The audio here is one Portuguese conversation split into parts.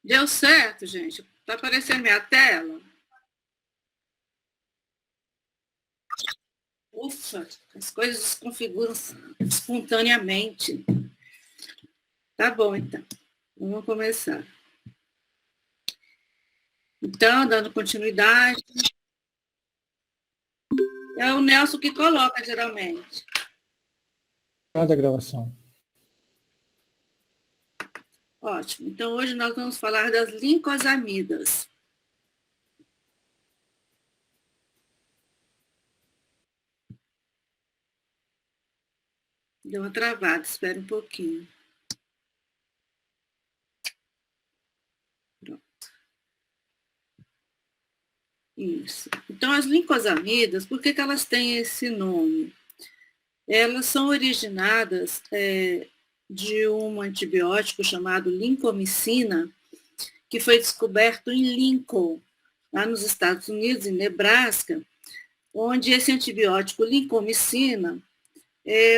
Deu certo, gente? Está aparecendo minha tela? Ufa, as coisas se configuram espontaneamente. Tá bom, então. Vamos começar. Então, dando continuidade. É o Nelson que coloca, geralmente. Cada gravação. Ótimo. Então, hoje nós vamos falar das lincosamidas. Deu uma travada, espera um pouquinho. Pronto. Isso. Então, as lincosamidas, por que elas têm esse nome? Elas são originadas de um antibiótico chamado lincomicina, que foi descoberto em Lincoln, lá nos Estados Unidos, em Nebraska, onde esse antibiótico lincomicina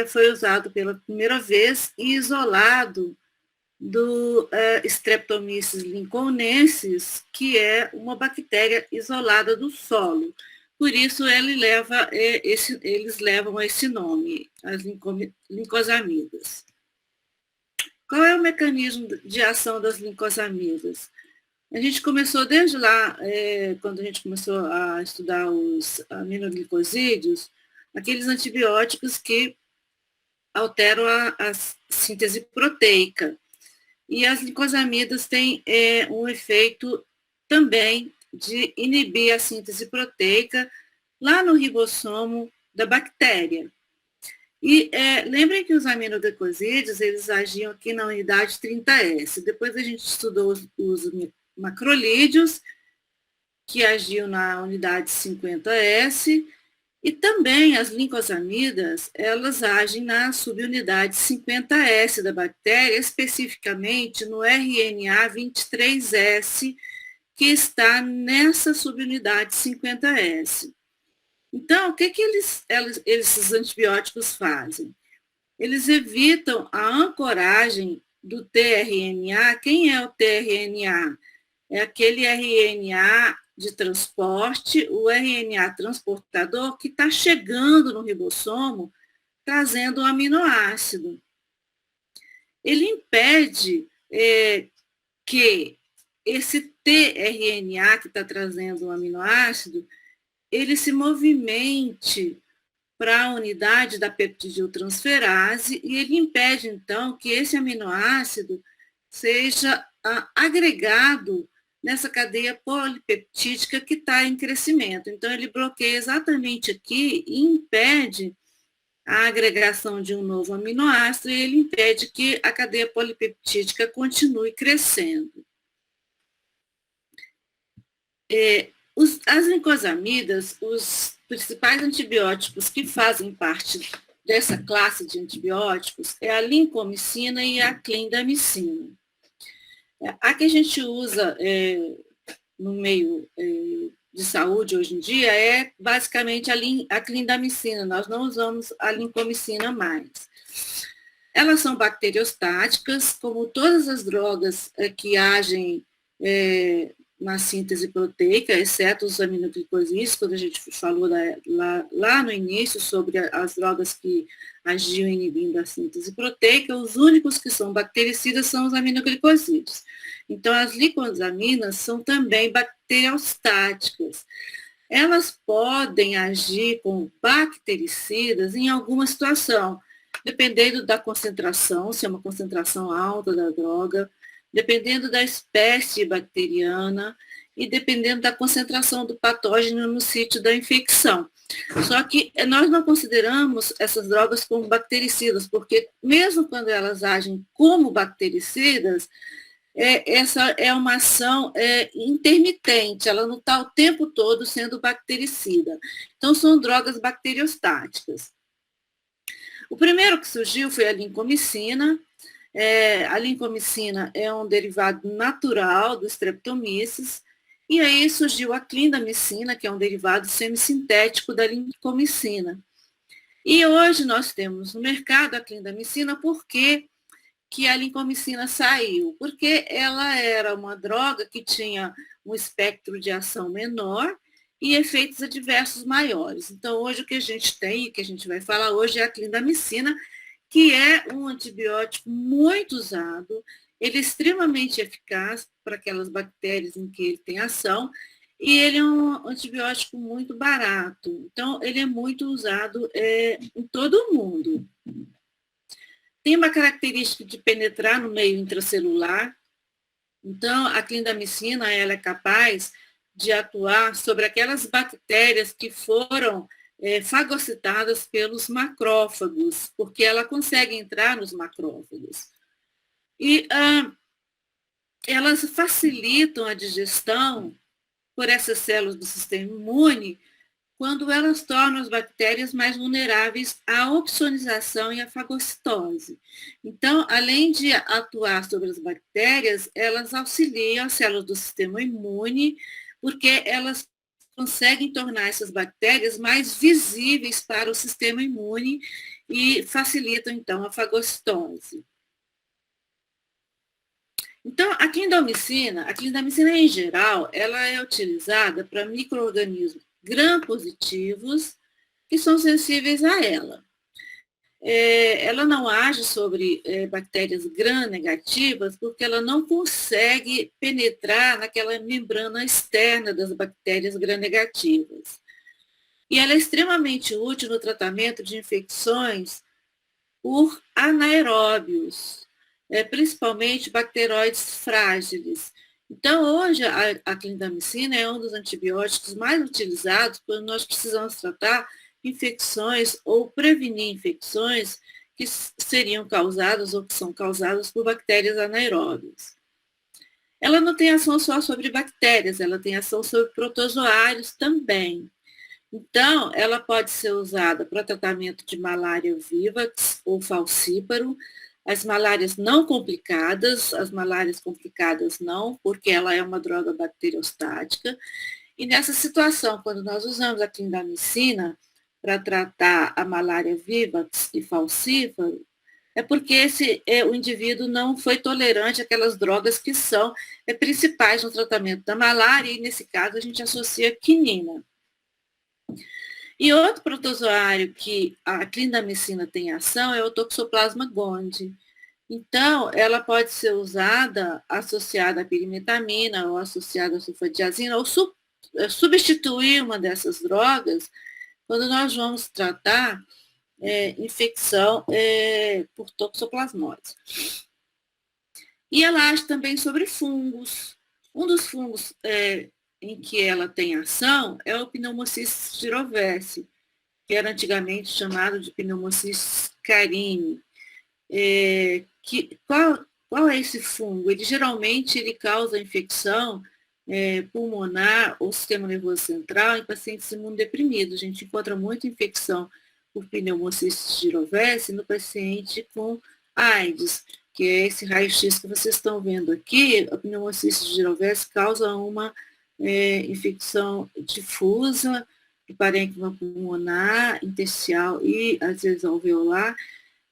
foi usado pela primeira vez e isolado do Streptomyces lincolnensis, que é uma bactéria isolada do solo. Por isso eles levam esse nome, as lincosamidas. Qual é o mecanismo de ação das lincosamidas? A gente começou desde lá, quando a gente começou a estudar os aminoglicosídeos, aqueles antibióticos que alteram a síntese proteica. E as licosamidas têm um efeito também de inibir a síntese proteica lá no ribossomo da bactéria. E lembrem que os aminoglicosídeos, eles agiam aqui na unidade 30S. Depois a gente estudou os macrolídeos, que agiam na unidade 50S, e também as lincosamidas, elas agem na subunidade 50S da bactéria, especificamente no RNA 23S, que está nessa subunidade 50S. Então, o que esses antibióticos fazem? Eles evitam a ancoragem do tRNA. Quem é o tRNA? É aquele RNA de transporte, o RNA transportador que está chegando no ribossomo, trazendo o aminoácido. Ele impede que esse tRNA que está trazendo o aminoácido, ele se movimente para a unidade da peptidiltransferase e ele impede, então, que esse aminoácido seja agregado nessa cadeia polipeptídica que está em crescimento. Então, ele bloqueia exatamente aqui e impede a agregação de um novo aminoácido e ele impede que a cadeia polipeptídica continue crescendo. As licosamidas, os principais antibióticos que fazem parte dessa classe de antibióticos é a lincomicina e a clindamicina. A que a gente usa no meio de saúde hoje em dia é basicamente a clindamicina, nós não usamos a lincomicina mais. Elas são bacteriostáticas, como todas as drogas que agem na síntese proteica, exceto os aminoglicosídeos, quando a gente falou lá no início sobre as drogas que agiam inibindo a síntese proteica, os únicos que são bactericidas são os aminoglicosídeos. Então, as licosaminas são também bacteriostáticas. Elas podem agir como bactericidas em alguma situação, dependendo da concentração, se é uma concentração alta da droga, dependendo da espécie bacteriana e dependendo da concentração do patógeno no sítio da infecção. Só que nós não consideramos essas drogas como bactericidas, porque mesmo quando elas agem como bactericidas, essa é uma ação intermitente, ela não está o tempo todo sendo bactericida. Então, são drogas bacteriostáticas. O primeiro que surgiu foi a lincomicina. A lincomicina é um derivado natural do Streptomyces, e aí surgiu a clindamicina, que é um derivado semissintético da lincomicina. E hoje nós temos no mercado a clindamicina porque que a lincomicina saiu, porque ela era uma droga que tinha um espectro de ação menor e efeitos adversos maiores. Então, hoje o que a gente tem, e que a gente vai falar hoje, é a clindamicina, que é um antibiótico muito usado, ele é extremamente eficaz para aquelas bactérias em que ele tem ação, e ele é um antibiótico muito barato. Então, ele é muito usado em todo o mundo. Tem uma característica de penetrar no meio intracelular. Então, a clindamicina ela é capaz de atuar sobre aquelas bactérias que foram fagocitadas pelos macrófagos, porque ela consegue entrar nos macrófagos. E elas facilitam a digestão por essas células do sistema imune quando elas tornam as bactérias mais vulneráveis à opsonização e à fagocitose. Então, além de atuar sobre as bactérias, elas auxiliam as células do sistema imune, porque elas conseguem tornar essas bactérias mais visíveis para o sistema imune e facilitam, então, a fagocitose. Então, a clindamicina em geral, ela é utilizada para micro-organismos gram-positivos que são sensíveis a ela. Ela não age sobre bactérias gram-negativas porque ela não consegue penetrar naquela membrana externa das bactérias gram-negativas. E ela é extremamente útil no tratamento de infecções por anaeróbios, principalmente bacteroides frágeis. Então, hoje, a clindamicina é um dos antibióticos mais utilizados quando nós precisamos tratar infecções ou prevenir infecções que seriam causadas ou que são causadas por bactérias anaeróbias. Ela não tem ação só sobre bactérias, ela tem ação sobre protozoários também. Então, ela pode ser usada para tratamento de malária vivax ou falcíparo, as malárias não complicadas, as malárias complicadas não, porque ela é uma droga bacteriostática. E nessa situação, quando nós usamos a clindamicina para tratar a malária vivax e falcíparo, é porque o indivíduo não foi tolerante àquelas drogas que são principais no tratamento da malária, e nesse caso a gente associa quinina. E outro protozoário que a clindamicina tem ação é o Toxoplasma gondii. Então, ela pode ser usada associada à pirimetamina ou associada à sulfadiazina, ou substituir uma dessas drogas quando nós vamos tratar infecção por toxoplasmose. E ela age também sobre fungos. Um dos fungos em que ela tem ação é o Pneumocystis girovese, que era antigamente chamado de Pneumocystis carinii. Qual é esse fungo? Ele causa infecção pulmonar ou sistema nervoso central em pacientes imunodeprimidos. A gente encontra muita infecção por Pneumocystis girovese no paciente com AIDS, que é esse raio-x que vocês estão vendo aqui. A Pneumocystis girovese causa uma infecção difusa do parênquima pulmonar, intersticial e às vezes alveolar,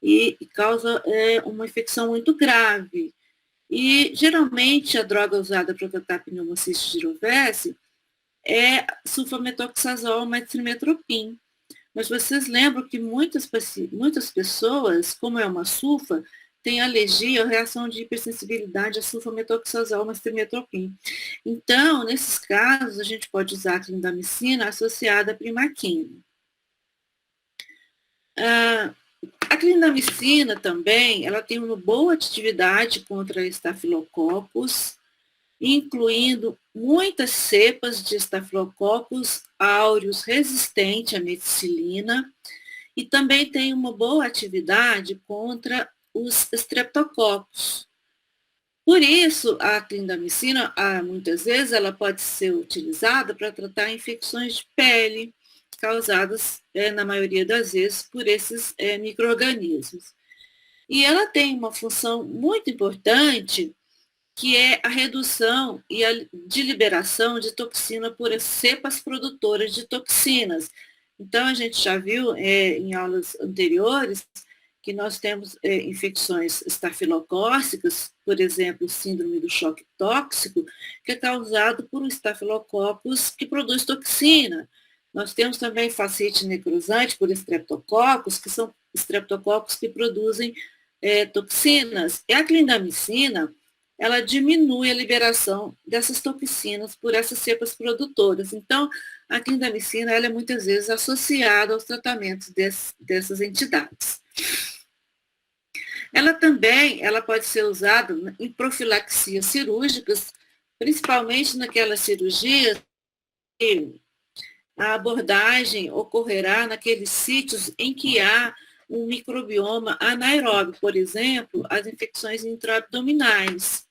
e causa uma infecção muito grave. E geralmente a droga usada para tratar Pneumocystis girovese é sulfametoxazol mais trimmetoprim. Mas vocês lembram que muitas pessoas, como é uma sulfa, têm alergia ou reação de hipersensibilidade a sulfametoxazol mais trimmetoprim. Então, nesses casos, a gente pode usar a clindamicina associada à primaquina. A clindamicina também, ela tem uma boa atividade contra estafilococcus, incluindo muitas cepas de estafilococcus aureus resistente à meticilina, e também tem uma boa atividade contra os streptococcus. Por isso, a clindamicina, muitas vezes, ela pode ser utilizada para tratar infecções de pele, causadas, na maioria das vezes, por esses micro-organismos. E ela tem uma função muito importante, que é a redução de liberação de toxina por cepas produtoras de toxinas. Então, a gente já viu em aulas anteriores que nós temos infecções estafilocócicas, por exemplo, síndrome do choque tóxico, que é causado por um estafilococcus que produz toxina. Nós temos também fascite necrosante por estreptococcus, que são estreptococcus que produzem toxinas. E a clindamicina, ela diminui a liberação dessas toxinas por essas cepas produtoras. Então, a clindamicina ela é muitas vezes associada aos tratamentos dessas entidades. Ela também pode ser usada em profilaxias cirúrgicas, principalmente naquelas cirurgias que a abordagem ocorrerá naqueles sítios em que há um microbioma anaeróbio, por exemplo, as infecções intraabdominais.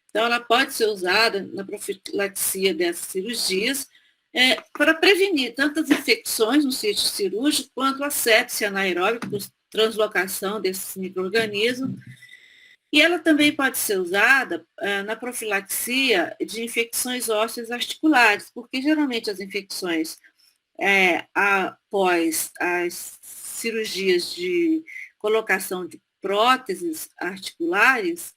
Então, ela pode ser usada na profilaxia dessas cirurgias para prevenir tantas infecções no sítio cirúrgico quanto a sepse anaeróbica, por translocação desses micro-organismos. E ela também pode ser usada na profilaxia de infecções ósseas articulares, porque geralmente as infecções após as cirurgias de colocação de próteses articulares,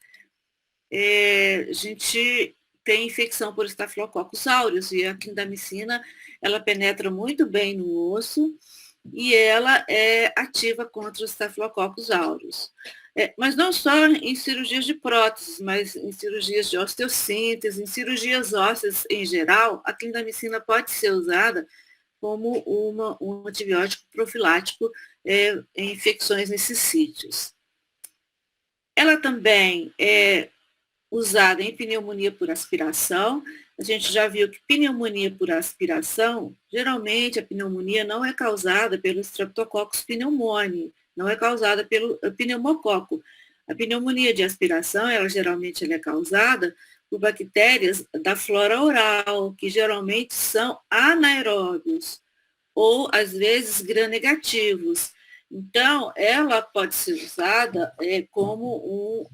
a gente tem infecção por Staphylococcus aureus, e a clindamicina, ela penetra muito bem no osso e ela é ativa contra os Staphylococcus aureus. Mas não só em cirurgias de próteses, mas em cirurgias de osteossíntese, em cirurgias ósseas em geral, a clindamicina pode ser usada como um antibiótico profilático em infecções nesses sítios. Ela também é usada em pneumonia por aspiração. A gente já viu que pneumonia por aspiração, geralmente a pneumonia não é causada pelo Streptococcus pneumoniae, não é causada pelo pneumococo. A pneumonia de aspiração, geralmente é causada por bactérias da flora oral, que geralmente são anaeróbios, ou às vezes gram-negativos. Então, ela pode ser usada como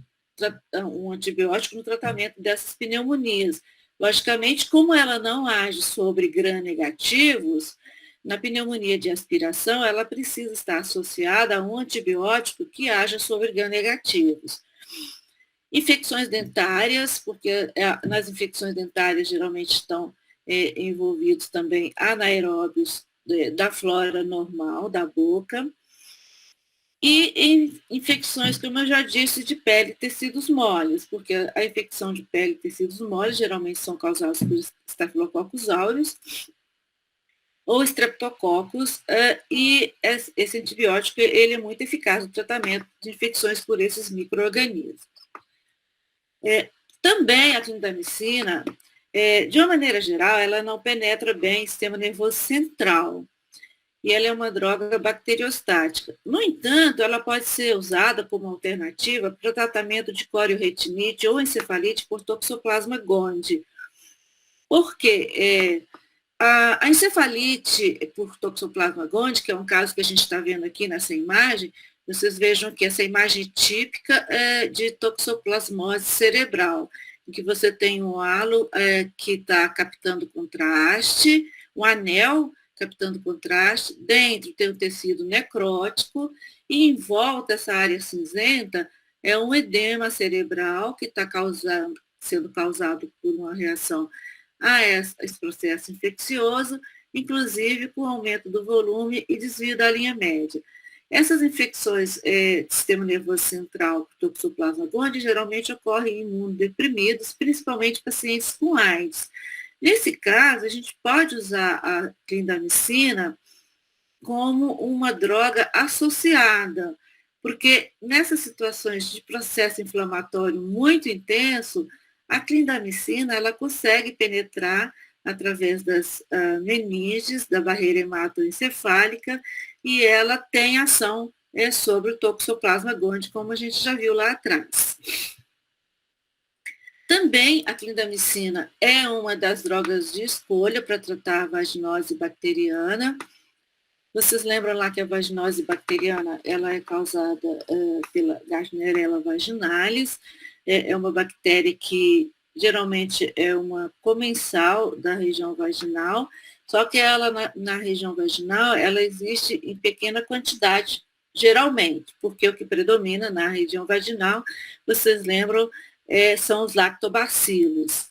um antibiótico no tratamento dessas pneumonias. Logicamente, como ela não age sobre gram-negativos, na pneumonia de aspiração, ela precisa estar associada a um antibiótico que haja sobre gram-negativos. Infecções dentárias, porque nas infecções dentárias geralmente estão envolvidos também anaeróbios da flora normal da boca. E em infecções, como eu já disse, de pele e tecidos moles, porque a infecção de pele e tecidos moles geralmente são causadas por Staphylococcus aureus ou Streptococcus, e esse antibiótico ele é muito eficaz no tratamento de infecções por esses micro-organismos. Também a clindamicina, de uma maneira geral, ela não penetra bem o sistema nervoso central, e ela é uma droga bacteriostática. No entanto, ela pode ser usada como alternativa para o tratamento de corioretinite ou encefalite por Toxoplasma gondii. Por quê? A encefalite por Toxoplasma gondii, que é um caso que a gente está vendo aqui nessa imagem, vocês vejam que essa imagem típica é de toxoplasmose cerebral, em que você tem um halo que está captando contraste, um anel captando contraste, dentro tem um tecido necrótico, e em volta essa área cinzenta é um edema cerebral que está sendo causado por uma reação a esse processo infeccioso, inclusive com aumento do volume e desvio da linha média. Essas infecções de sistema nervoso central por Toxoplasma gondii geralmente ocorrem em imunodeprimidos, principalmente pacientes com AIDS. Nesse caso, a gente pode usar a clindamicina como uma droga associada, porque nessas situações de processo inflamatório muito intenso, a clindamicina ela consegue penetrar através das meninges, da barreira hematoencefálica, e ela tem ação sobre o Toxoplasma gondii, como a gente já viu lá atrás. Também a clindamicina é uma das drogas de escolha para tratar a vaginose bacteriana. Vocês lembram lá que a vaginose bacteriana ela é causada pela Gardnerella vaginalis, é uma bactéria que geralmente é uma comensal da região vaginal, só que ela na região vaginal ela existe em pequena quantidade geralmente, porque o que predomina na região vaginal, vocês lembram, são os lactobacilos.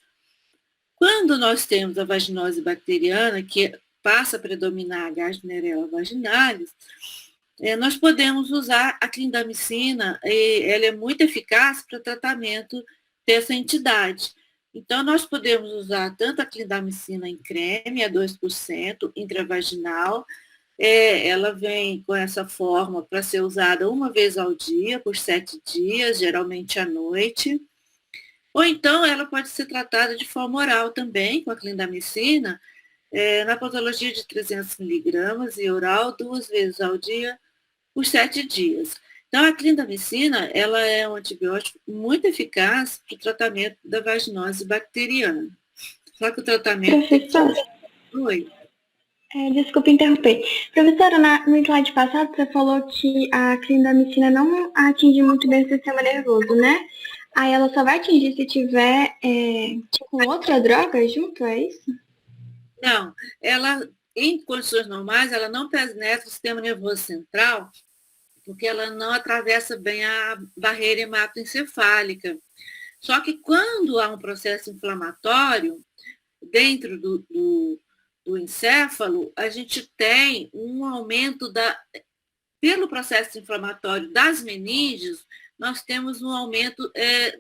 Quando nós temos a vaginose bacteriana, que passa a predominar a Gardnerella vaginalis, nós podemos usar a clindamicina, e ela é muito eficaz para tratamento dessa entidade. Então, nós podemos usar tanto a clindamicina em creme, a 2%, intravaginal, ela vem com essa forma para ser usada uma vez ao dia, por 7 dias, geralmente à noite. Ou então, ela pode ser tratada de forma oral também, com a clindamicina, na posologia de 300 miligramas e oral 2 vezes ao dia, por 7 dias. Então, a clindamicina, ela é um antibiótico muito eficaz para o tratamento da vaginose bacteriana. Só que o tratamento... Professor, Oi. Desculpa interromper. Professora, no slide passado você falou que a clindamicina não atinge muito bem o sistema nervoso, né? Aí ela só vai atingir se tiver com outra droga junto, é isso? Não, ela, em condições normais, ela não penetra o sistema nervoso central, porque ela não atravessa bem a barreira hematoencefálica. Só que quando há um processo inflamatório dentro do encéfalo, a gente tem um aumento pelo processo inflamatório das meninges, nós temos um aumento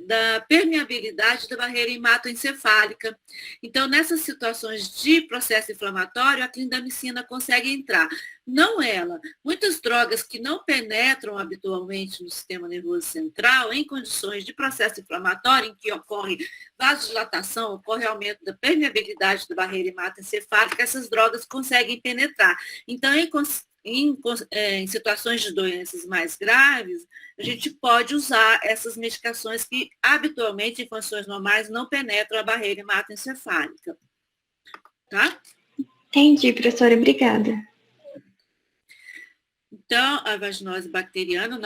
da permeabilidade da barreira hematoencefálica. Então, nessas situações de processo inflamatório, a clindamicina consegue entrar. Não ela. Muitas drogas que não penetram habitualmente no sistema nervoso central, em condições de processo inflamatório, em que ocorre vasodilatação, ocorre aumento da permeabilidade da barreira hematoencefálica, essas drogas conseguem penetrar. Então, em situações de doenças mais graves, a gente pode usar essas medicações que habitualmente, em condições normais, não penetram a barreira hematoencefálica. Tá? Entendi, professora, obrigada. Então, a vaginose bacteriana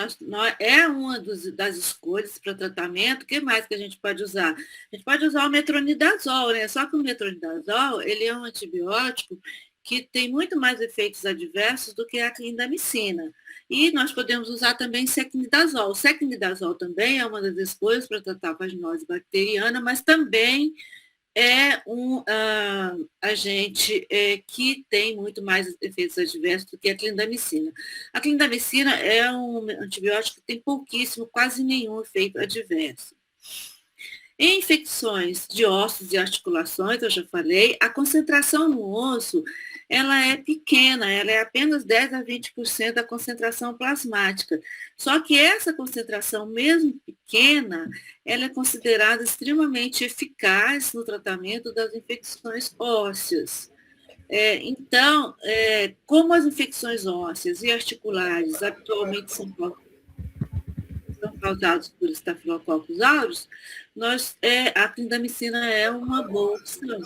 é uma das escolhas para tratamento. O que mais que a gente pode usar? A gente pode usar o metronidazol, né? Só que o metronidazol, ele é um antibiótico que tem muito mais efeitos adversos do que a clindamicina. E nós podemos usar também secnidazol. O secnidazol também é uma das escolhas para tratar a vaginose bacteriana, mas também é um agente que tem muito mais efeitos adversos do que a clindamicina. A clindamicina é um antibiótico que tem pouquíssimo, quase nenhum efeito adverso. Em infecções de ossos e articulações, eu já falei, a concentração no osso, ela é pequena, ela é apenas 10 a 20% da concentração plasmática. Só que essa concentração, mesmo pequena, ela é considerada extremamente eficaz no tratamento das infecções ósseas. Então, como as infecções ósseas e articulares habitualmente são causados por Staphylococcus aureus, a clindamicina é uma boa opção.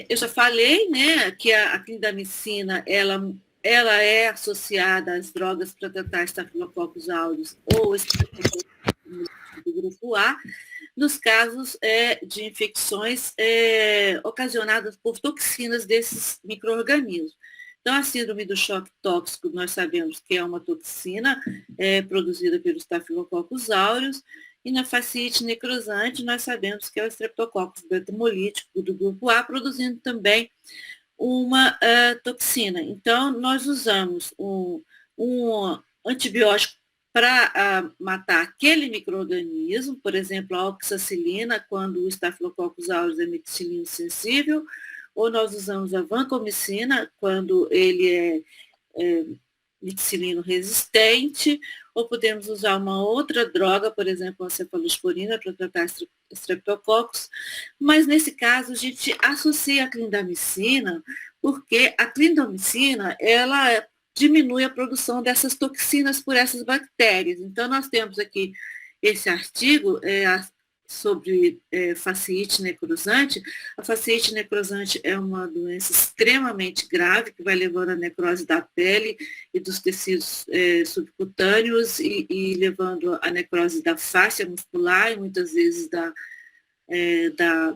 Eu já falei, né, que a clindamicina, ela é associada às drogas para tratar Staphylococcus aureus ou Staphylococcus do grupo A, nos casos de infecções ocasionadas por toxinas desses micro-organismos. Então, a síndrome do choque tóxico, nós sabemos que é uma toxina produzida pelo Staphylococcus aureus, e na fasciite necrosante, nós sabemos que é o Streptococcus beta-hemolítico do grupo A, produzindo também uma toxina. Então, nós usamos um antibiótico para matar aquele micro-organismo, por exemplo, a oxacilina, quando o Staphylococcus aureus é meticilino sensível, ou nós usamos a vancomicina, quando ele é meticilino resistente, ou podemos usar uma outra droga, por exemplo, a cefalosporina, para tratar streptococcus, mas nesse caso a gente associa a clindamicina, porque a clindamicina, ela diminui a produção dessas toxinas por essas bactérias. Então, nós temos aqui esse artigo sobre fasciite necrosante. A fasciite necrosante é uma doença extremamente grave, que vai levando à necrose da pele e dos tecidos subcutâneos e levando à necrose da fáscia muscular e muitas vezes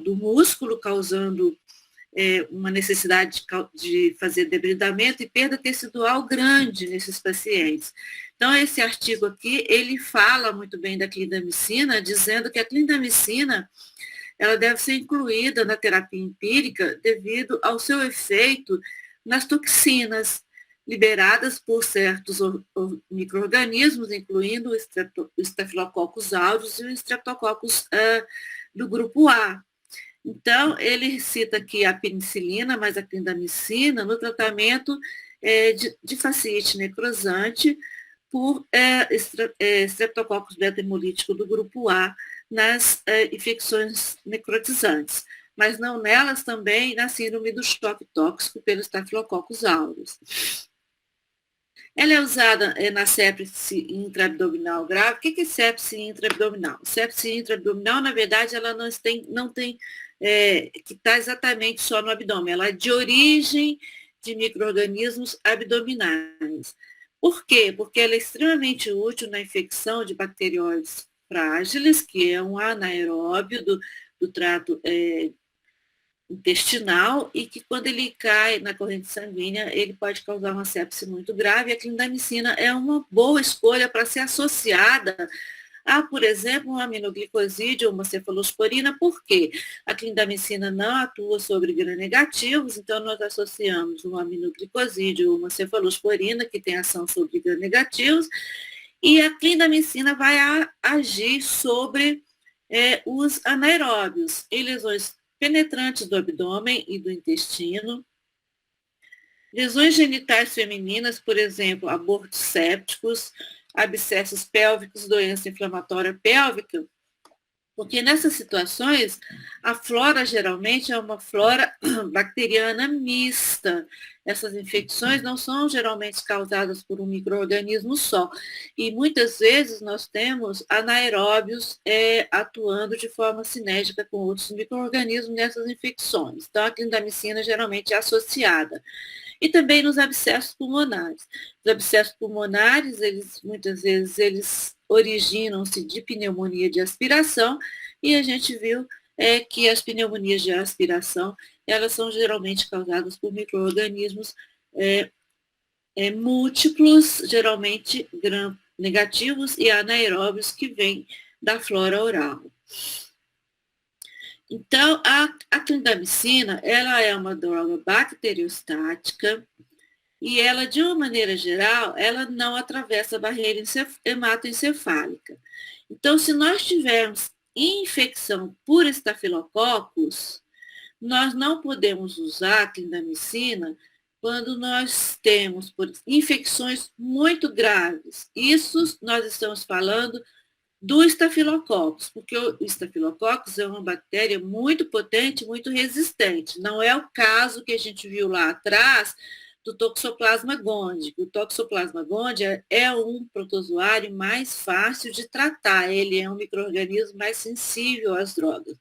do músculo, causando uma necessidade de fazer debridamento e perda tecidual grande nesses pacientes. Então, esse artigo aqui, ele fala muito bem da clindamicina, dizendo que a clindamicina ela deve ser incluída na terapia empírica devido ao seu efeito nas toxinas liberadas por certos micro-organismos, incluindo o Staphylococcus aureus e o Streptococcus do grupo A. Então, ele cita aqui a penicilina, mas a clindamicina, no tratamento de fasciite necrosante por Streptococcus beta-hemolítico do grupo A nas infecções necrotizantes, mas não nelas também na síndrome do choque tóxico pelo Staphylococcus aureus. Ela é usada na sepse intraabdominal grave. O que é sepse intraabdominal? Sepse intraabdominal, na verdade, ela não tem que está exatamente só no abdômen, ela é de origem de micro-organismos abdominais. Por quê? Porque ela é extremamente útil na infecção de bacterióides frágiles, que é um anaeróbio do trato intestinal e que quando ele cai na corrente sanguínea, ele pode causar uma sepse muito grave. A clindamicina é uma boa escolha para ser associada a, por exemplo, um aminoglicosídeo ou uma cefalosporina. Por quê? A clindamicina não atua sobre gram-negativos, então nós associamos um aminoglicosídeo ou uma cefalosporina que tem ação sobre gram-negativos, e a clindamicina vai agir sobre os anaeróbios em lesões penetrantes do abdômen e do intestino, lesões genitais femininas, por exemplo, abortos sépticos, abscessos pélvicos, doença inflamatória pélvica, porque nessas situações a flora geralmente é uma flora bacteriana mista. Essas infecções não são geralmente causadas por um micro-organismo só. E muitas vezes nós temos anaeróbios atuando de forma sinérgica com outros micro-organismos nessas infecções. Então a clindamicina geralmente é associada. E também nos abscessos pulmonares. Os abscessos pulmonares, muitas vezes, eles originam-se de pneumonia de aspiração, e a gente viu que as pneumonias de aspiração, elas são geralmente causadas por micro-organismos múltiplos, geralmente gram-negativos e anaeróbios que vêm da flora oral. Então, a clindamicina, ela é uma droga bacteriostática e ela, de uma maneira geral, ela não atravessa a barreira hematoencefálica. Então, se nós tivermos infecção por estafilococcus, nós não podemos usar a clindamicina quando nós temos infecções muito graves. Isso nós estamos falando do estafilococcus, porque o estafilococcus é uma bactéria muito potente, muito resistente. Não é o caso que a gente viu lá atrás do Toxoplasma gondii. O Toxoplasma gondii é um protozoário mais fácil de tratar, ele é um micro-organismo mais sensível às drogas.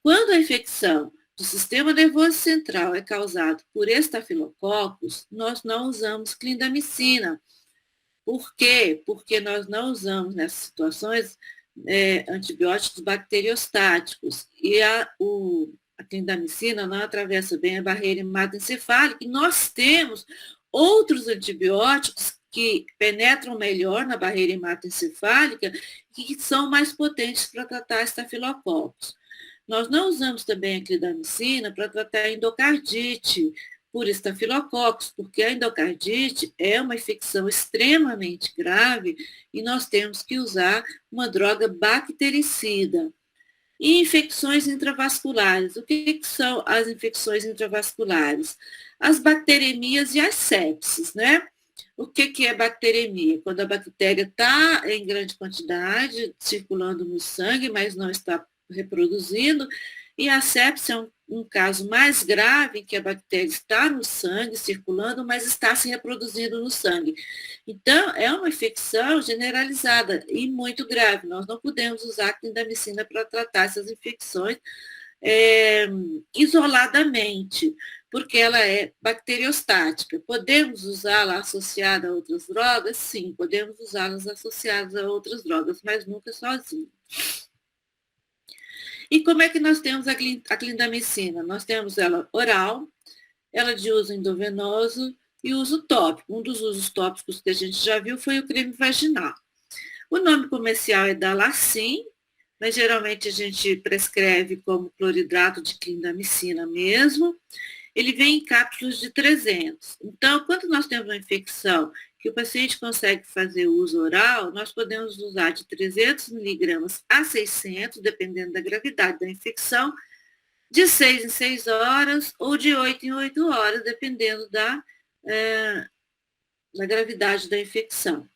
Quando a infecção do sistema nervoso central é causada por estafilococcus, nós não usamos clindamicina. Por quê? Porque nós não usamos nessas situações antibióticos bacteriostáticos e a clindamicina não atravessa bem a barreira hematoencefálica, e nós temos outros antibióticos que penetram melhor na barreira hematoencefálica e que são mais potentes para tratar estafilococcus. Nós não usamos também a clindamicina para tratar a endocardite por estafilococcus, porque a endocardite é uma infecção extremamente grave e nós temos que usar uma droga bactericida. E infecções intravasculares. O que são as infecções intravasculares? As bacteremias e as sepses, né? O que é bacteremia? Quando a bactéria está em grande quantidade, circulando no sangue, mas não está reproduzindo, e a sepse é um caso mais grave, em que a bactéria está no sangue, circulando, mas está se reproduzindo no sangue. Então, é uma infecção generalizada e muito grave. Nós não podemos usar a clindamicina para tratar essas infecções isoladamente, porque ela é bacteriostática. Podemos usá-la associada a outras drogas? Sim, podemos usá-las associadas a outras drogas, mas nunca sozinha. E como é que nós temos a clindamicina? Nós temos ela oral, ela de uso endovenoso e uso tópico. Um dos usos tópicos que a gente já viu foi o creme vaginal. O nome comercial é Dalacin, mas geralmente a gente prescreve como cloridrato de clindamicina mesmo. Ele vem em cápsulas de 300. Então, quando nós temos uma infecção que o paciente consegue fazer uso oral, nós podemos usar de 300 miligramas a 600, dependendo da gravidade da infecção, de 6 em 6 horas ou de 8 em 8 horas, dependendo da gravidade da infecção.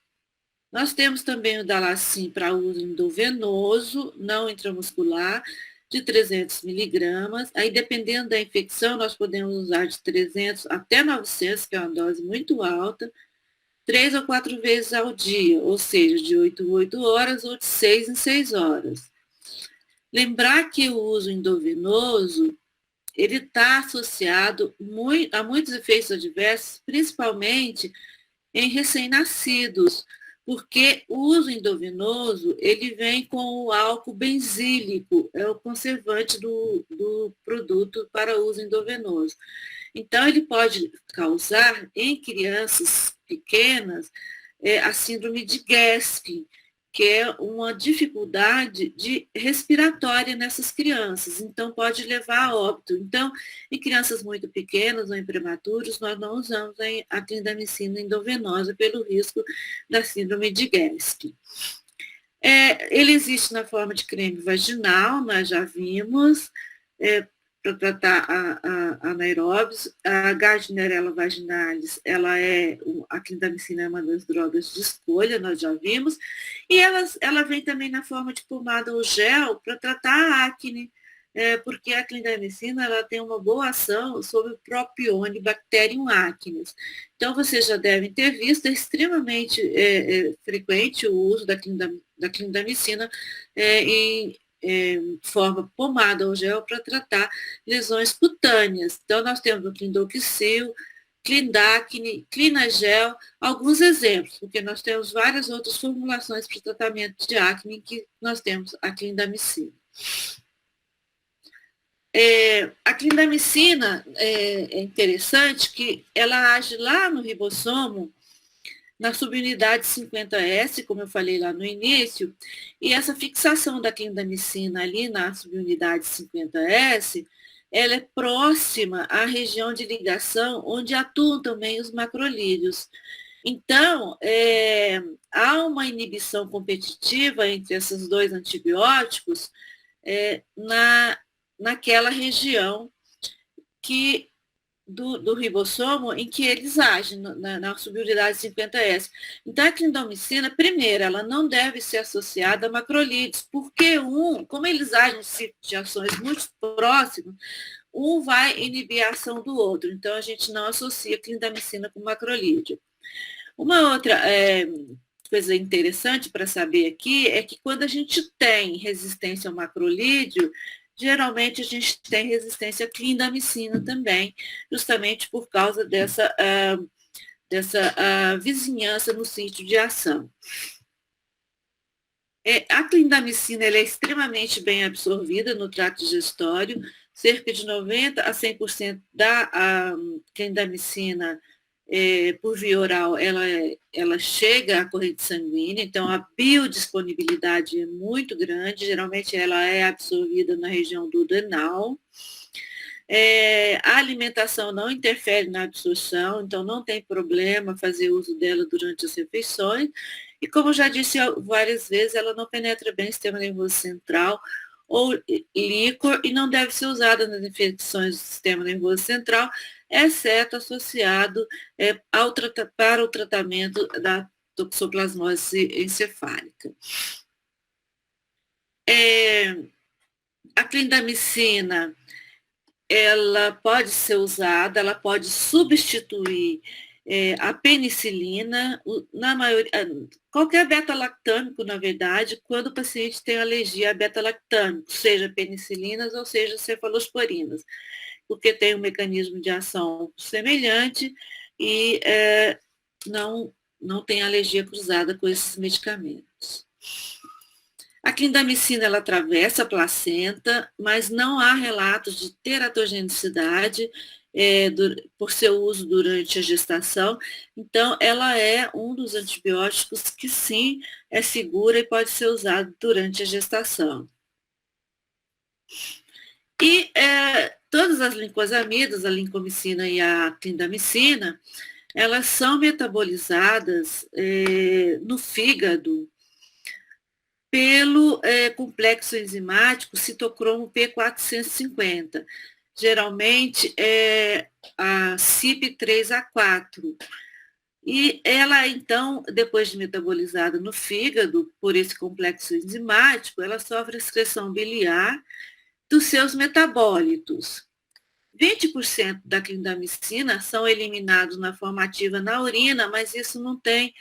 Nós temos também o Dalacin para uso endovenoso, não intramuscular, de 300 miligramas. Aí, dependendo da infecção, nós podemos usar de 300 até 900, que é uma dose muito alta, 3 ou 4 vezes ao dia, ou seja, de 8 em 8 horas ou de 6 em 6 horas. Lembrar que o uso endovenoso, ele está associado a muitos efeitos adversos, principalmente em recém-nascidos, porque o uso endovenoso, ele vem com o álcool benzílico, é o conservante do produto para uso endovenoso. Então, ele pode causar, em crianças pequenas, a síndrome de Gasping, que é uma dificuldade respiratória nessas crianças, então pode levar a óbito. Então, em crianças muito pequenas ou em prematuros, nós não usamos a clindamicina endovenosa pelo risco da síndrome de Gasping. Ele existe na forma de creme vaginal, nós já vimos, para tratar a anaeróbios. A Gardnerella vaginalis, a clindamicina é uma das drogas de escolha, nós já vimos, e ela vem também na forma de pomada ou gel para tratar a acne, porque a clindamicina ela tem uma boa ação sobre o Propionibacterium Bacterium acnes. Então, vocês já devem ter visto, é extremamente frequente o uso da clindamicina em forma pomada ou gel para tratar lesões cutâneas. Então, nós temos o Clindoxil, Clindacne, Clinagel, alguns exemplos, porque nós temos várias outras formulações para tratamento de acne que nós temos a clindamicina. A clindamicina é interessante que ela age lá no ribossomo, na subunidade 50S, como eu falei lá no início, e essa fixação da clindamicina ali na subunidade 50S, ela é próxima à região de ligação onde atuam também os macrolídeos. Então, há uma inibição competitiva entre esses dois antibióticos naquela região do ribossomo em que eles agem, na subunidade 50S. Então, a clindamicina, primeiro, ela não deve ser associada a macrolídeos, porque como eles agem em ciclos de ações muito próximos, um vai inibir a ação do outro. Então, a gente não associa a clindamicina com macrolídeo. Uma outra coisa interessante para saber aqui é que quando a gente tem resistência ao macrolídeo, geralmente a gente tem resistência à clindamicina também, justamente por causa dessa vizinhança no sítio de ação. A clindamicina é extremamente bem absorvida no trato digestório, cerca de 90% a 100% da clindamicina por via oral, ela chega à corrente sanguínea, então a biodisponibilidade é muito grande, geralmente ela é absorvida na região do duodenal. A alimentação não interfere na absorção, então não tem problema fazer uso dela durante as refeições, e como já disse várias vezes, ela não penetra bem o sistema nervoso central ou líquor e não deve ser usada nas infecções do sistema nervoso central, exceto associado para o tratamento da toxoplasmose encefálica. A clindamicina, ela pode ser usada, ela pode substituir a penicilina, qualquer beta-lactâmico, na verdade, quando o paciente tem alergia a beta-lactâmico, seja penicilinas ou seja cefalosporinas, porque tem um mecanismo de ação semelhante e não tem alergia cruzada com esses medicamentos. A clindamicina ela atravessa a placenta, mas não há relatos de teratogenicidade por seu uso durante a gestação. Então, ela é um dos antibióticos que sim é segura e pode ser usado durante a gestação. E todas as lincosamidas, a lincomicina e a clindamicina, elas são metabolizadas no fígado pelo complexo enzimático citocromo P450. Geralmente é a CYP3A4. E ela, então, depois de metabolizada no fígado por esse complexo enzimático, ela sofre a excreção biliar dos seus metabólitos. 20% da clindamicina são eliminados na forma ativa na urina, mas isso não tem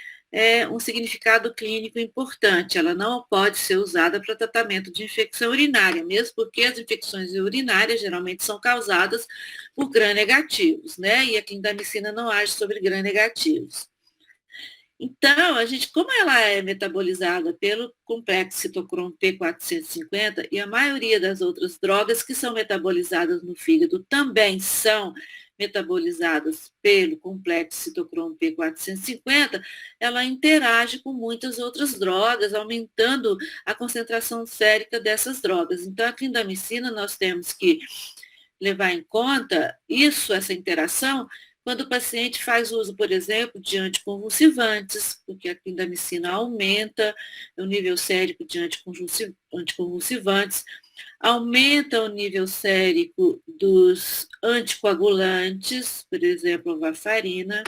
um significado clínico importante. Ela não pode ser usada para tratamento de infecção urinária, mesmo porque as infecções urinárias geralmente são causadas por gram-negativos, né? E a clindamicina não age sobre gram-negativos. Então, como ela é metabolizada pelo complexo citocromo P450 e a maioria das outras drogas que são metabolizadas no fígado também são metabolizadas pelo complexo citocromo P450, ela interage com muitas outras drogas, aumentando a concentração sérica dessas drogas. Então, a clindamicina, nós temos que levar em conta essa interação, quando o paciente faz uso, por exemplo, de anticonvulsivantes, porque a clindamicina aumenta o nível sérico de anticonvulsivantes, aumenta o nível sérico dos anticoagulantes, por exemplo, a varfarina,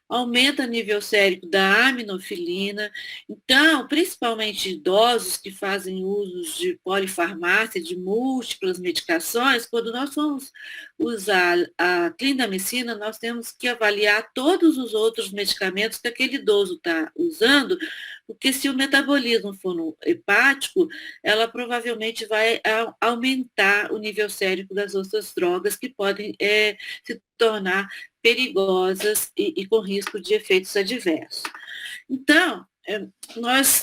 aumenta o nível sérico da aminofilina. Então, principalmente idosos que fazem uso de polifarmácia, de múltiplas medicações, quando nós vamos usar a clindamicina, nós temos que avaliar todos os outros medicamentos que aquele idoso está usando, porque se o metabolismo for no hepático, ela provavelmente vai aumentar o nível sérico das outras drogas que podem se tornar perigosas e com risco de efeitos adversos. Então,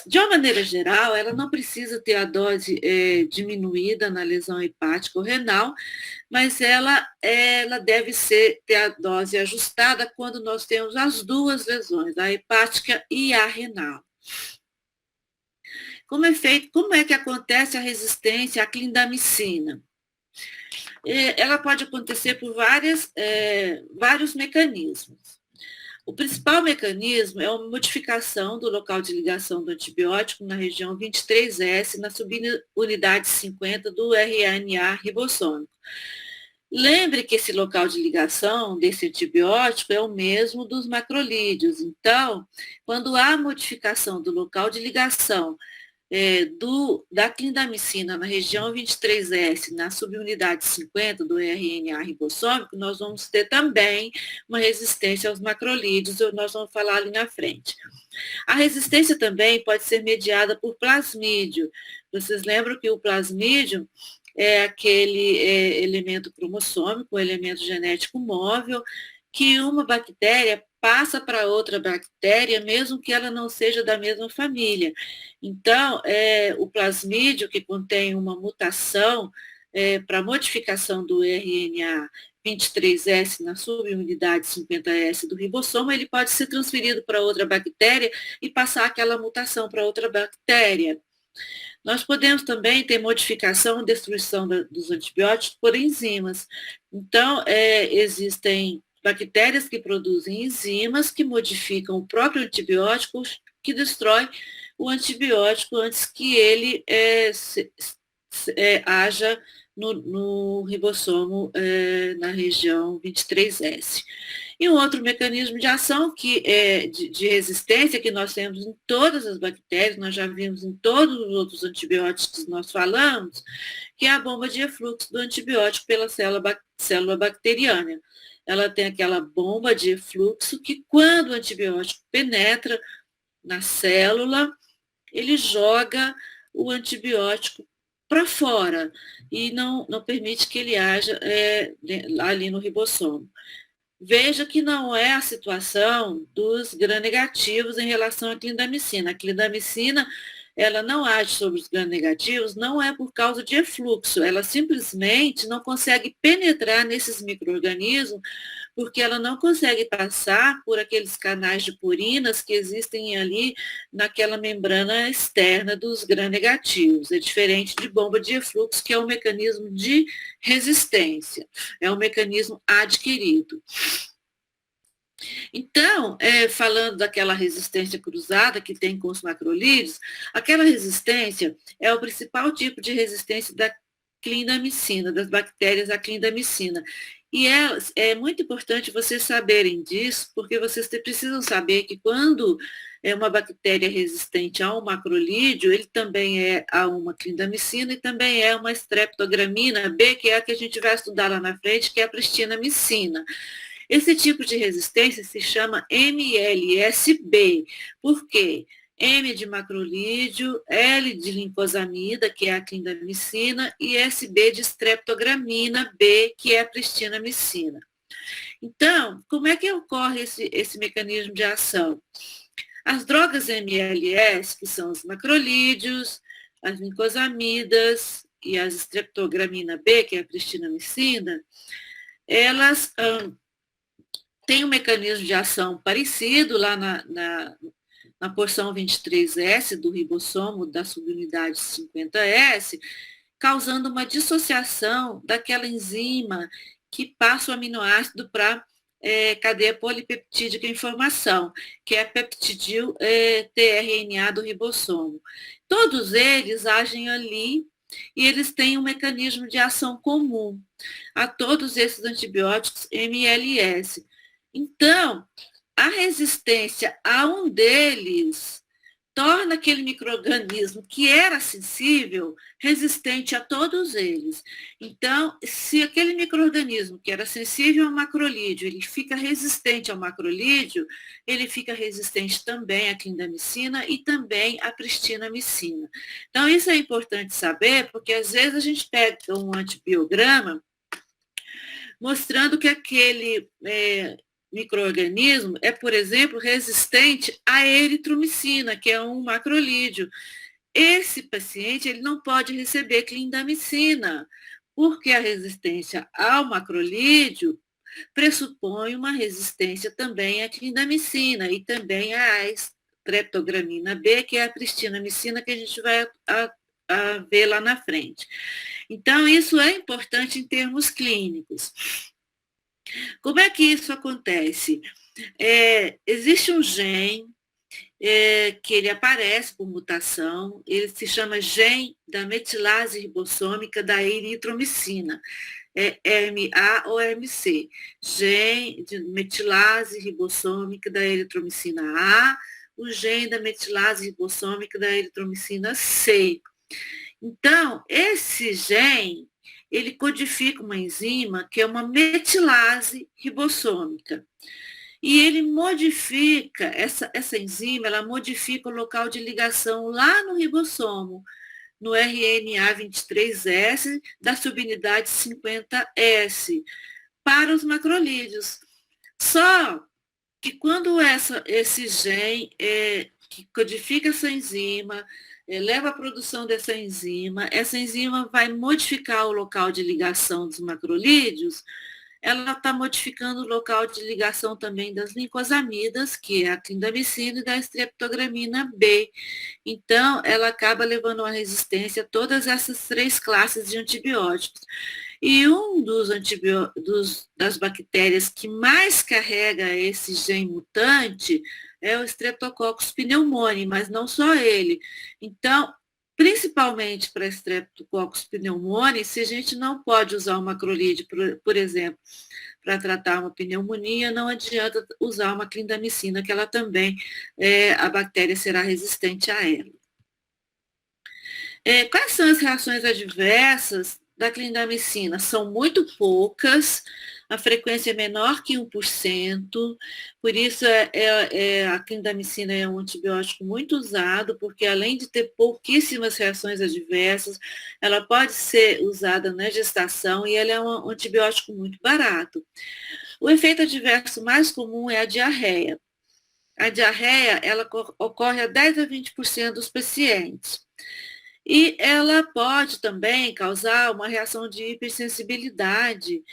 de uma maneira geral, ela não precisa ter a dose diminuída na lesão hepática ou renal, mas ela deve ter a dose ajustada quando nós temos as duas lesões, a hepática e a renal. Como é que acontece a resistência à clindamicina? Ela pode acontecer por vários mecanismos. O principal mecanismo é a modificação do local de ligação do antibiótico na região 23S, na subunidade 50 do RNA ribossômico. Lembre que esse local de ligação desse antibiótico é o mesmo dos macrolídeos. Então, quando há modificação do local de ligação da clindamicina na região 23S, na subunidade 50 do RNA ribossômico, nós vamos ter também uma resistência aos macrolídeos, nós vamos falar ali na frente. A resistência também pode ser mediada por plasmídio. Vocês lembram que o plasmídio é aquele elemento cromossômico, um elemento genético móvel, que uma bactéria passa para outra bactéria, mesmo que ela não seja da mesma família. Então, o plasmídio, que contém uma mutação para modificação do RNA 23S na subunidade 50S do ribossomo, ele pode ser transferido para outra bactéria e passar aquela mutação para outra bactéria. Nós podemos também ter modificação e destruição dos antibióticos por enzimas. Então, existem bactérias que produzem enzimas que modificam o próprio antibiótico, que destrói o antibiótico antes que ele haja no ribossomo na região 23S. E um outro mecanismo de ação de resistência que nós temos em todas as bactérias, nós já vimos em todos os outros antibióticos que nós falamos, que é a bomba de efluxo do antibiótico pela célula bacteriana. Ela tem aquela bomba de efluxo que, quando o antibiótico penetra na célula, ele joga o antibiótico para fora e não permite que ele haja ali no ribossomo. Veja que não é a situação dos gram-negativos em relação à clindamicina. A clindamicina ela não age sobre os gram-negativos, não é por causa de efluxo, ela simplesmente não consegue penetrar nesses micro-organismos, porque ela não consegue passar por aqueles canais de purinas que existem ali naquela membrana externa dos gram-negativos. É diferente de bomba de efluxo, que é um mecanismo de resistência, é um mecanismo adquirido. Então, falando daquela resistência cruzada que tem com os macrolídeos, aquela resistência é o principal tipo de resistência da clindamicina, das bactérias da clindamicina. E é muito importante vocês saberem disso, porque vocês precisam saber que quando é uma bactéria resistente a um macrolídeo, ele também é a uma clindamicina e também é uma streptogramina B, que é a que a gente vai estudar lá na frente, que é a pristinamicina. Esse tipo de resistência se chama MLSB. Por quê? M de macrolídeo, L de lincosamida, que é a clindamicina, e SB de streptogramina B, que é a pristinamicina. Então, como é que ocorre esse mecanismo de ação? As drogas MLS, que são os macrolídeos, as lincosamidas e as streptogramina B, que é a pristinamicina, elas têm um mecanismo de ação parecido lá na porção 23S do ribossomo da subunidade 50S, causando uma dissociação daquela enzima que passa o aminoácido para cadeia polipeptídica em formação, que é a peptidil tRNA do ribossomo. Todos eles agem ali e eles têm um mecanismo de ação comum a todos esses antibióticos MLS. Então, a resistência a um deles torna aquele micro-organismo que era sensível resistente a todos eles. Então, se aquele micro-organismo que era sensível ao macrolídeo, ele fica resistente ao macrolídeo, ele fica resistente também à clindamicina e também à pristinamicina. Então, isso é importante saber, porque às vezes a gente pega um antibiograma mostrando que aquele micro-organismo é, por exemplo, resistente à eritromicina, que é um macrolídeo. Esse paciente ele não pode receber clindamicina, porque a resistência ao macrolídeo pressupõe uma resistência também à clindamicina e também à streptogramina B, que é a pristinamicina, que a gente vai a ver lá na frente. Então, isso é importante em termos clínicos. Como é que isso acontece? Existe um gene que ele aparece por mutação, ele se chama gene da metilase ribossômica da eritromicina, MA ou MC, gene de metilase ribossômica da eritromicina A, o gene da metilase ribossômica da eritromicina C. Então, esse gene ele codifica uma enzima que é uma metilase ribossômica. E ele modifica, essa enzima, ela modifica o local de ligação lá no ribossomo, no RNA 23S da subunidade 50S, para os macrolídeos. Só que quando esse gene que codifica essa enzima, leva à produção dessa enzima, essa enzima vai modificar o local de ligação dos macrolídeos, ela está modificando o local de ligação também das lincosamidas, que é a clindamicina e da streptogramina B. Então, ela acaba levando uma resistência a todas essas três classes de antibióticos. E um das bactérias que mais carrega esse gene mutante é o Streptococcus pneumoniae, mas não só ele. Então, principalmente para Streptococcus pneumoniae, se a gente não pode usar o macrolídeo, por exemplo, para tratar uma pneumonia, não adianta usar uma clindamicina, que ela também, a bactéria será resistente a ela. Quais são as reações adversas da clindamicina? São muito poucas, a frequência é menor que 1%, por isso a clindamicina é um antibiótico muito usado, porque além de ter pouquíssimas reações adversas, ela pode ser usada na gestação e ela é um antibiótico muito barato. O efeito adverso mais comum é a diarreia. A diarreia, ela ocorre a 10 a 20% dos pacientes. E ela pode também causar uma reação de hipersensibilidade.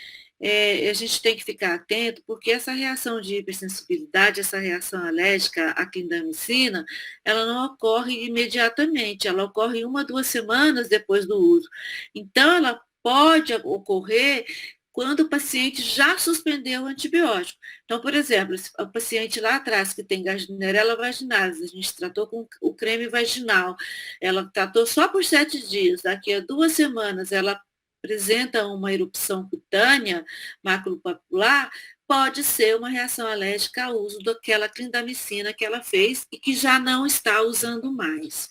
A gente tem que ficar atento, porque essa reação de hipersensibilidade, essa reação alérgica à clindamicina, ela não ocorre imediatamente, ela ocorre 1 a 2 semanas depois do uso. Então, ela pode ocorrer quando o paciente já suspendeu o antibiótico. Então, por exemplo, o paciente lá atrás que tem Gardnerella vaginalis, a gente tratou com o creme vaginal, ela tratou só por 7 dias, daqui a 2 semanas ela apresenta uma erupção cutânea maculopapular, pode ser uma reação alérgica ao uso daquela clindamicina que ela fez e que já não está usando mais.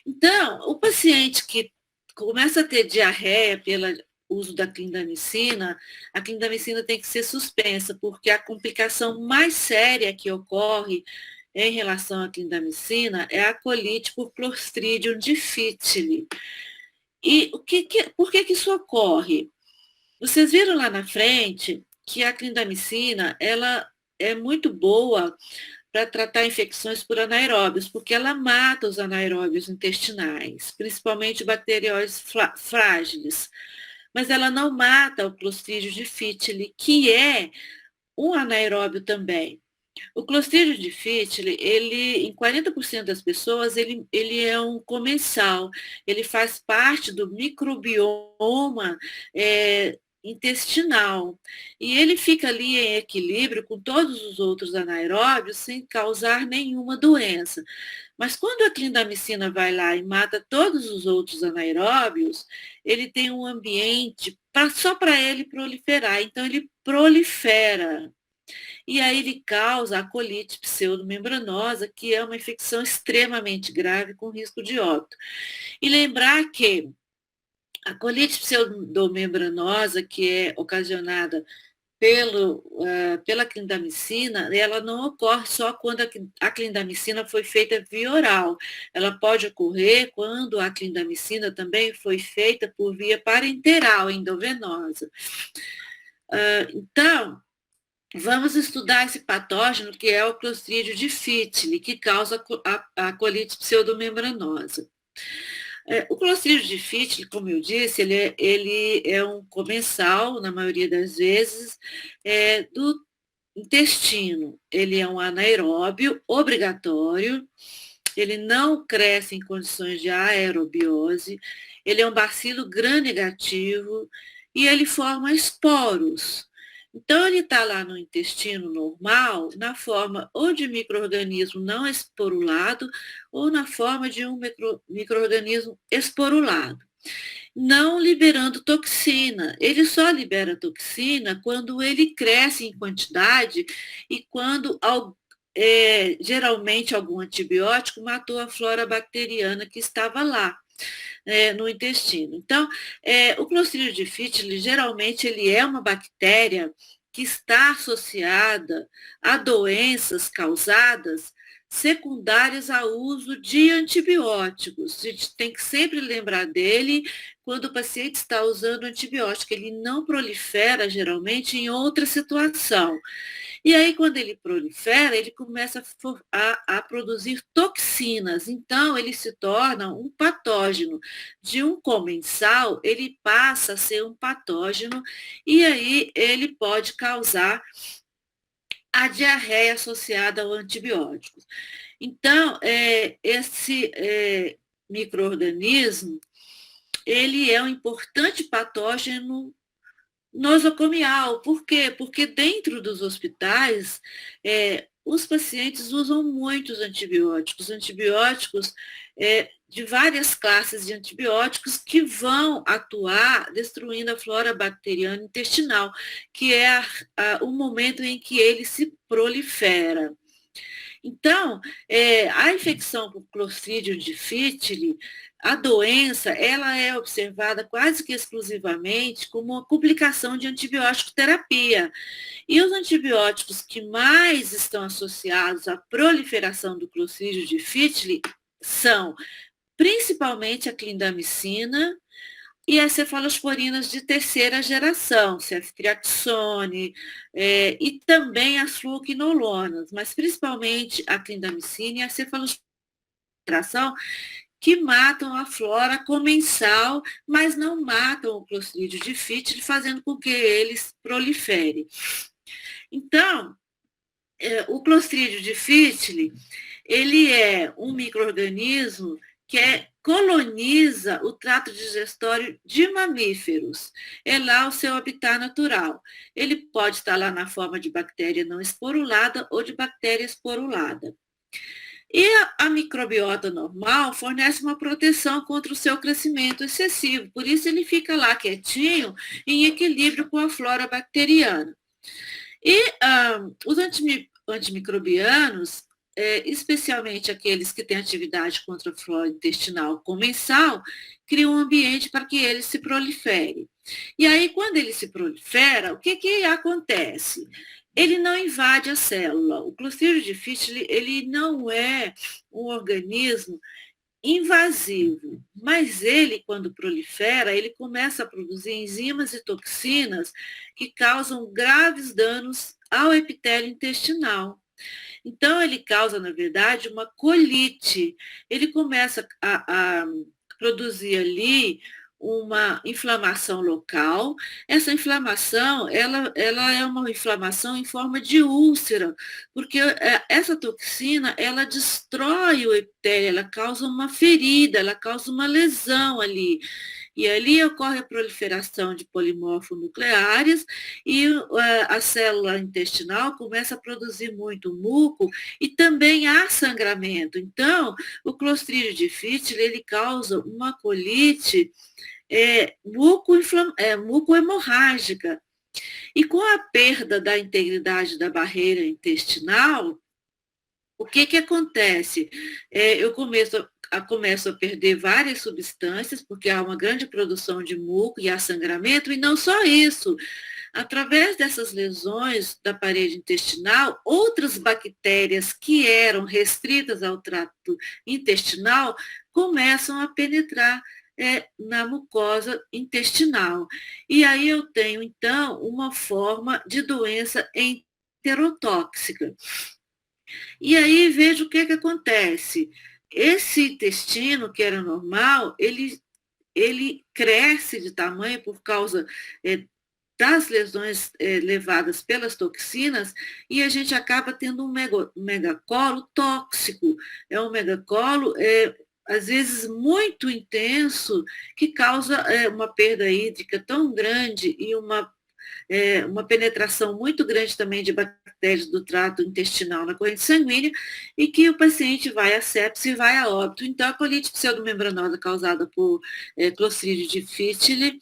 Então, o paciente que começa a ter diarreia pelo uso da clindamicina, a clindamicina tem que ser suspensa, porque a complicação mais séria que ocorre em relação à clindamicina é a colite por Clostridium difficile. E por que isso ocorre? Vocês viram lá na frente que a clindamicina, ela é muito boa para tratar infecções por anaeróbios, porque ela mata os anaeróbios intestinais, principalmente bacterióides frágeis. Mas ela não mata o Clostridium difficile, que é um anaeróbio também. O Clostridium difficile, ele, em 40% das pessoas, ele é um comensal, ele faz parte do microbioma intestinal. E ele fica ali em equilíbrio com todos os outros anaeróbios sem causar nenhuma doença. Mas quando a clindamicina vai lá e mata todos os outros anaeróbios, ele tem um ambiente só para ele proliferar. Então, ele prolifera. E aí ele causa a colite pseudomembranosa, que é uma infecção extremamente grave com risco de óbito. E lembrar que a colite pseudomembranosa, que é ocasionada pela clindamicina, ela não ocorre só quando a clindamicina foi feita via oral. Ela pode ocorrer quando a clindamicina também foi feita por via parenteral endovenosa. Então, vamos estudar esse patógeno que é o Clostridium difficile, que causa a colite pseudomembranosa. O Clostridium difficile, como eu disse, ele é um comensal, na maioria das vezes, do intestino. Ele é um anaeróbio obrigatório, ele não cresce em condições de aerobiose, ele é um bacilo gram-negativo e ele forma esporos. Então, ele está lá no intestino normal, na forma ou de micro-organismo não esporulado, ou na forma de um micro-organismo esporulado, não liberando toxina. Ele só libera toxina quando ele cresce em quantidade e quando geralmente algum antibiótico matou a flora bacteriana que estava lá. No intestino. Então, o Clostridium difficile, geralmente, ele é uma bactéria que está associada a doenças causadas secundárias ao uso de antibióticos. A gente tem que sempre lembrar dele quando o paciente está usando antibiótico. Ele não prolifera, geralmente, em outra situação. E aí, quando ele prolifera, ele começa a produzir toxinas. Então, ele se torna um patógeno. De um comensal, ele passa a ser um patógeno e aí ele pode causar a diarreia associada ao antibiótico. Então, esse micro-organismo, ele é um importante patógeno nosocomial. Por quê? Porque dentro dos hospitais, os pacientes usam muitos antibióticos de várias classes de antibióticos que vão atuar destruindo a flora bacteriana intestinal, que é o momento em que ele se prolifera. Então, a infecção por Clostridium difficile, a doença, ela é observada quase que exclusivamente como uma complicação de antibiótico terapia. E os antibióticos que mais estão associados à proliferação do Clostridium difficile são principalmente a clindamicina, e as cefalosporinas de terceira geração, ceftriaxone, e também as fluoquinolonas, mas principalmente a clindamicina e a cefalosporina que matam a flora comensal, mas não matam o Clostridio difficile, fazendo com que eles proliferem. Então, o Clostridio difficile, ele é um micro-organismo que coloniza o trato digestório de mamíferos. É lá o seu habitat natural. Ele pode estar lá na forma de bactéria não esporulada ou de bactéria esporulada. E a microbiota normal fornece uma proteção contra o seu crescimento excessivo, por isso ele fica lá quietinho, em equilíbrio com a flora bacteriana. E os antimicrobianos, especialmente aqueles que têm atividade contra a flora intestinal comensal, criam um ambiente para que ele se prolifere. E aí, quando ele se prolifera, o que acontece? Ele não invade a célula. O Clostridio difficile, ele não é um organismo invasivo, mas ele, quando prolifera, ele começa a produzir enzimas e toxinas que causam graves danos ao epitélio intestinal. Então, ele causa, na verdade, uma colite. Ele começa a produzir ali uma inflamação local. Essa inflamação, ela é uma inflamação em forma de úlcera, porque essa toxina, ela destrói o epitélio, ela causa uma ferida, ela causa uma lesão ali. E ali ocorre a proliferação de polimorfonucleares e a célula intestinal começa a produzir muito muco e também há sangramento. Então, o Clostridio difficile, ele causa uma colite muco-hemorrágica. E com a perda da integridade da barreira intestinal, o que acontece? Eu começo a perder várias substâncias, porque há uma grande produção de muco e há sangramento, e não só isso. Através dessas lesões da parede intestinal, outras bactérias que eram restritas ao trato intestinal começam a penetrar na mucosa intestinal. E aí eu tenho, então, uma forma de doença enterotóxica. E aí vejo o que acontece. Esse intestino, que era normal, ele cresce de tamanho por causa das lesões levadas pelas toxinas, e a gente acaba tendo um megacolo tóxico. É um megacolo, às vezes, muito intenso, que causa uma perda hídrica tão grande e uma penetração muito grande também de bactérias do trato intestinal na corrente sanguínea, e que o paciente vai a sepse e vai a óbito. Então, a colite pseudomembranosa causada por Clostridio difficile,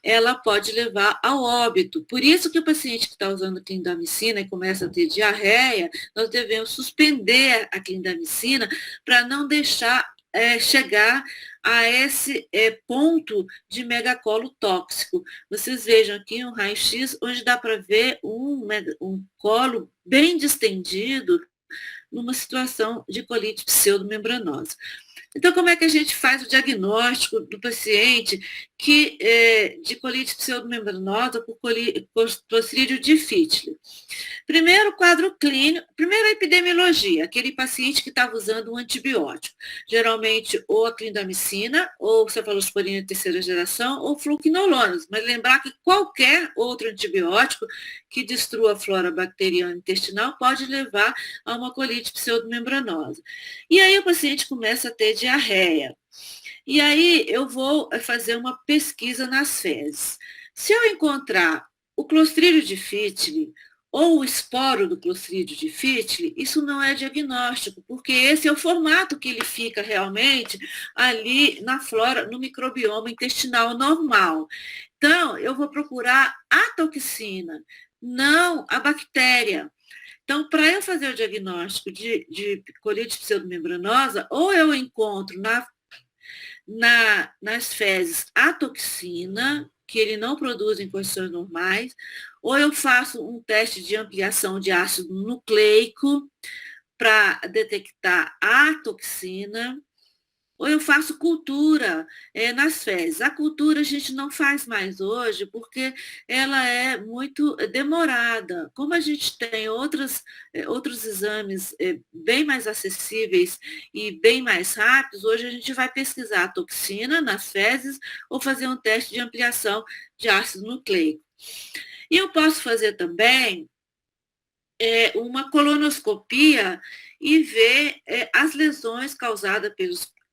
ela pode levar ao óbito. Por isso que o paciente que está usando clindamicina e começa a ter diarreia, nós devemos suspender a clindamicina para não deixar chegar a esse ponto de megacolo tóxico. Vocês vejam aqui um raio-x onde dá para ver um colo bem distendido numa situação de colite pseudomembranosa. Então, como é que a gente faz o diagnóstico do paciente de colite pseudomembranosa por Clostridio difficile? Primeiro, quadro clínico, primeiro a epidemiologia, aquele paciente que estava usando um antibiótico, geralmente ou a clindamicina, ou cefalosporina de terceira geração, ou fluoquinolonas, mas lembrar que qualquer outro antibiótico que destrua a flora bacteriana intestinal pode levar a uma colite pseudomembranosa. E aí o paciente começa a ter diarreia. E aí eu vou fazer uma pesquisa nas fezes. Se eu encontrar o Clostridio difficile ou o esporo do Clostridio difficile, isso não é diagnóstico, porque esse é o formato que ele fica realmente ali na flora, no microbioma intestinal normal. Então, eu vou procurar a toxina, não a bactéria. Então, para eu fazer o diagnóstico de colite pseudomembranosa, ou eu encontro nas fezes a toxina, que ele não produz em condições normais, ou eu faço um teste de ampliação de ácido nucleico para detectar a toxina, ou eu faço cultura nas fezes. A cultura a gente não faz mais hoje porque ela é muito demorada. Como a gente tem outros exames bem mais acessíveis e bem mais rápidos, hoje a gente vai pesquisar a toxina nas fezes ou fazer um teste de ampliação de ácido nucleico. E eu posso fazer também uma colonoscopia e ver as lesões causadas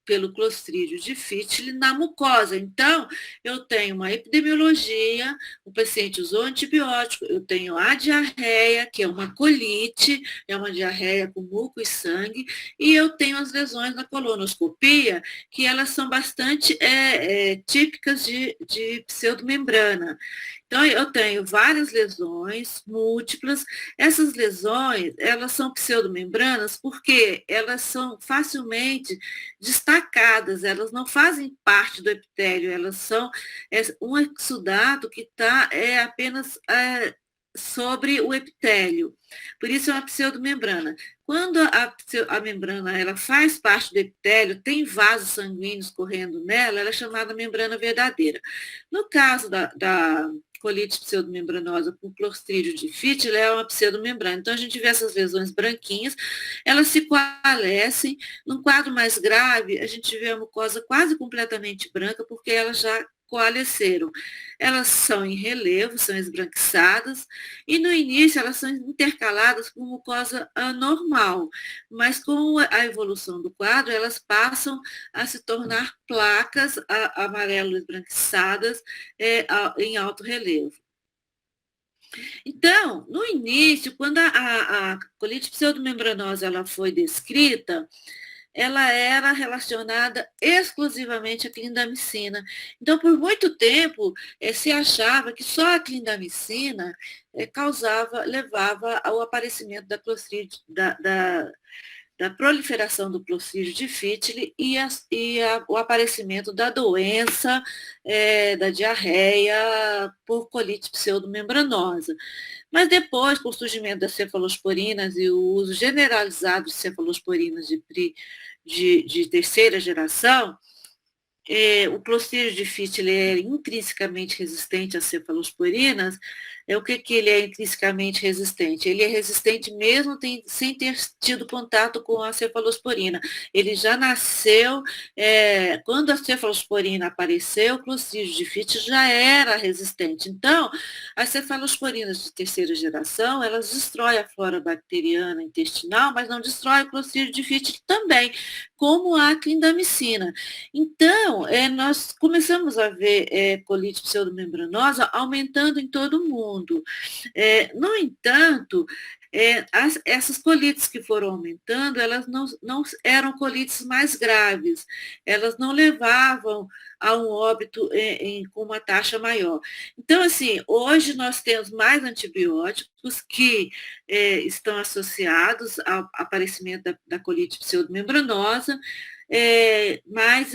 pelo Clostridium difficile na mucosa. Então, eu tenho uma epidemiologia, o paciente usou antibiótico, eu tenho a diarreia, que é uma colite, é uma diarreia com muco e sangue, e eu tenho as lesões na colonoscopia, que elas são bastante típicas de pseudomembrana. Então, eu tenho várias lesões múltiplas. Essas lesões, elas são pseudomembranas porque elas são facilmente destacadas, elas não fazem parte do epitélio, elas são um exudato que está apenas sobre o epitélio. Por isso é uma pseudomembrana. Quando a membrana ela faz parte do epitélio, tem vasos sanguíneos correndo nela, ela é chamada membrana verdadeira. No caso da colite pseudomembranosa por Clostridium difficile, é uma pseudomembrana. Então, a gente vê essas lesões branquinhas, elas se coalescem. Num quadro mais grave, a gente vê a mucosa quase completamente branca, porque elas já coalesceram. Elas são em relevo, são esbranquiçadas, e no início elas são intercaladas com mucosa anormal, mas com a evolução do quadro, elas passam a se tornar placas amarelo esbranquiçadas em alto relevo. Então, no início, quando a colite pseudomembranosa ela foi descrita, ela era relacionada exclusivamente à clindamicina. Então, por muito tempo, se achava que só a clindamicina levava ao aparecimento da Clostridium, da proliferação do Clostridium difficile e o aparecimento da doença, da diarreia por colite pseudomembranosa. Mas depois, com o surgimento das cefalosporinas e o uso generalizado de cefalosporinas de terceira geração, o Clostridium difficile é intrinsecamente resistente às cefalosporinas. O que ele é intrinsecamente resistente? Ele é resistente mesmo sem ter tido contato com a cefalosporina. Ele já nasceu, quando a cefalosporina apareceu, o Clostridium difficile já era resistente. Então, as cefalosporinas de terceira geração, elas destroem a flora bacteriana intestinal, mas não destroem o Clostridium difficile também, como a clindamicina. Então, nós começamos a ver colite pseudomembranosa aumentando em todo o mundo. No entanto, essas colites que foram aumentando, elas não eram colites mais graves, elas não levavam a um óbito com uma taxa maior. Então, assim, hoje nós temos mais antibióticos que estão associados ao aparecimento da colite pseudomembranosa, mas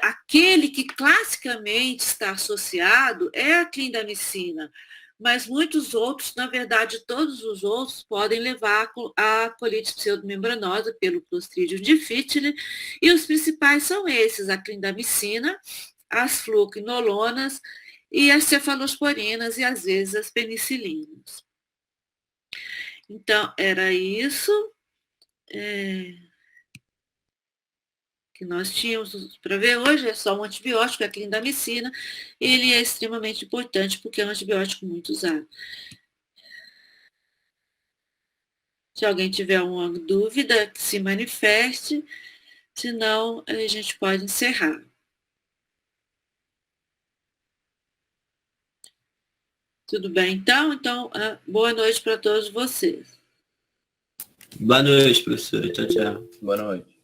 aquele que classicamente está associado é a clindamicina, mas muitos outros, na verdade, todos os outros podem levar a colite pseudomembranosa pelo Clostridium difficile, e os principais são esses, a clindamicina, as fluoquinolonas e as cefalosporinas e, às vezes, as penicilinas. Então, era isso que nós tínhamos para ver hoje. É só um antibiótico, a clindamicina. Ele é extremamente importante porque é um antibiótico muito usado. Se alguém tiver alguma dúvida, que se manifeste, senão a gente pode encerrar. Tudo bem, então? Então, boa noite para todos vocês. Boa noite, professora. Tchau, tchau. Boa noite.